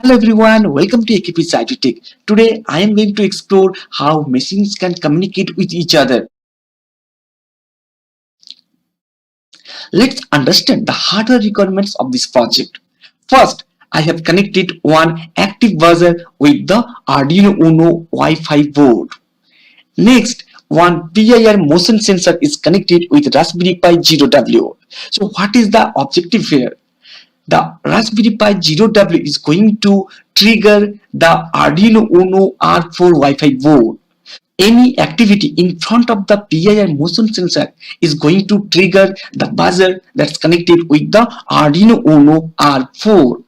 Hello everyone, welcome to AKP Cytotech. Today I am going to explore how machines can communicate with each other. Let's understand the hardware requirements of this project. First, I have connected one active buzzer with the Arduino Uno Wi-Fi board. Next, one PIR motion sensor is connected with Raspberry Pi Zero W. So what is the objective here? The Raspberry Pi Zero W is going to trigger the Arduino Uno R4 Wi-Fi board. Any activity in front of the PIR motion sensor is going to trigger the buzzer that's connected with the Arduino Uno R4.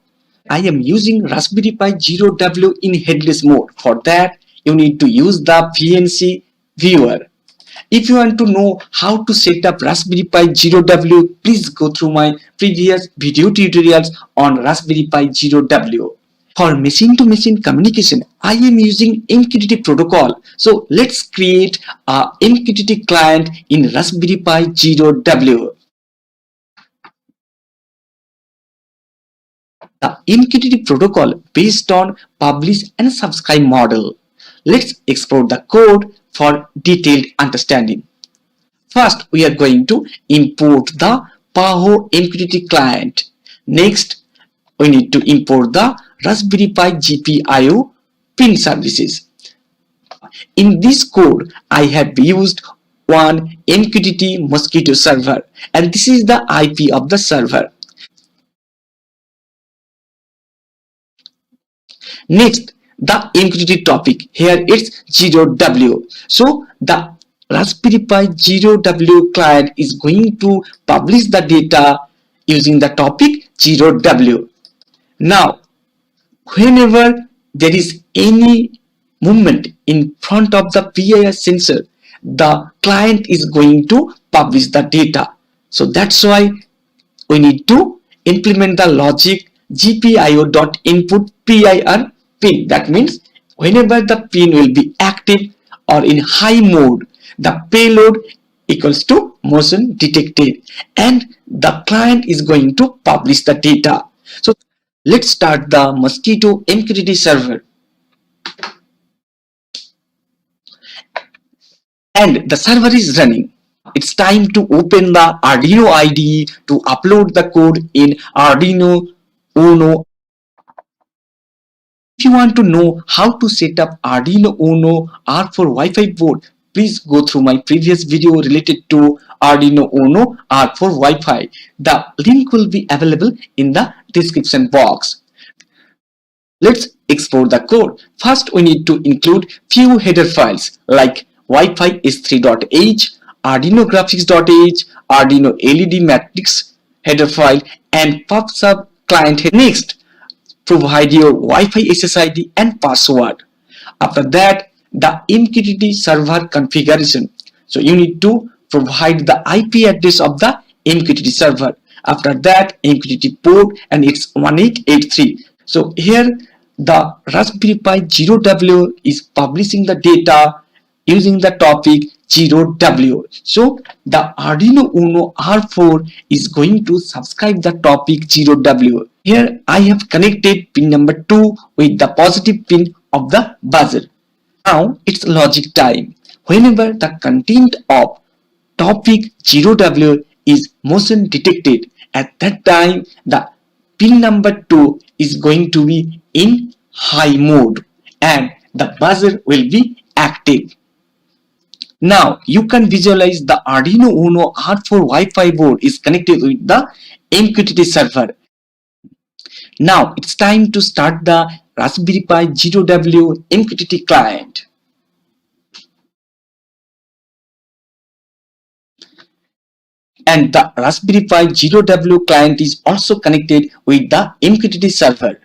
I am using Raspberry Pi Zero W in headless mode. For that, you need to use the VNC viewer. If you want to know how to set up Raspberry Pi Zero W, please go through my previous video tutorials on Raspberry Pi Zero W. For machine-to-machine communication, I am using MQTT protocol. So let's create a MQTT client in Raspberry Pi Zero W. The MQTT protocol based on publish and subscribe model. Let's explore the code for detailed understanding. First, we are going to import the PAHO MQTT client. Next, we need to import the Raspberry Pi GPIO pin services. In this code, I have used one MQTT Mosquito server, and this is the IP of the server. Next, the MQTT topic. Here it's 0W. So the Raspberry Pi 0W client is going to publish the data using the topic 0W. Now, whenever there is any movement in front of the PIR sensor, the client is going to publish the data. So that's why we need to implement the logic gpio.input PIR pin. That means whenever the pin will be active or in high mode, the payload equals to motion detected and the client is going to publish the data. So let's start the Mosquito MQTT server. And the server is running. It's time to open the Arduino IDE to upload the code in Arduino Uno. If you want to know how to set up Arduino Uno R4 Wi-Fi board, please go through my previous video related to Arduino Uno R4 Wi-Fi. The link will be available in the description box. Let's explore the code. First, we need to include few header files like Wi-Fi s3.h, Arduino graphics.h, Arduino LED matrix header file, and PubSub client. Next, provide your Wi-Fi SSID and password. After that, the MQTT server configuration. So you need to provide the IP address of the MQTT server. After that, MQTT port and it's 1883. So here the Raspberry Pi 0W is publishing the data using the topic 0W. So the Arduino Uno R4 is going to subscribe the topic 0W. Here I have connected pin number 2 with the positive pin of the buzzer. Now it's logic time. Whenever the content of topic 0W is motion detected, at that time the pin number 2 is going to be in high mode and the buzzer will be active. Now you can visualize the Arduino Uno R4 Wi-Fi board is connected with the MQTT server. Now it's time to start the Raspberry Pi 0W MQTT client. And the Raspberry Pi 0W client is also connected with the MQTT server.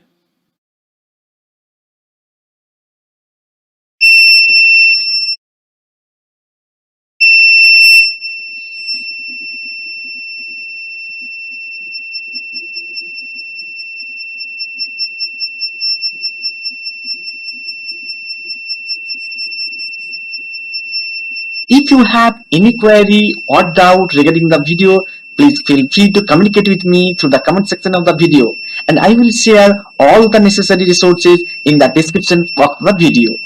If you have any query or doubt regarding the video, please feel free to communicate with me through the comment section of the video, and I will share all the necessary resources in the description of the video.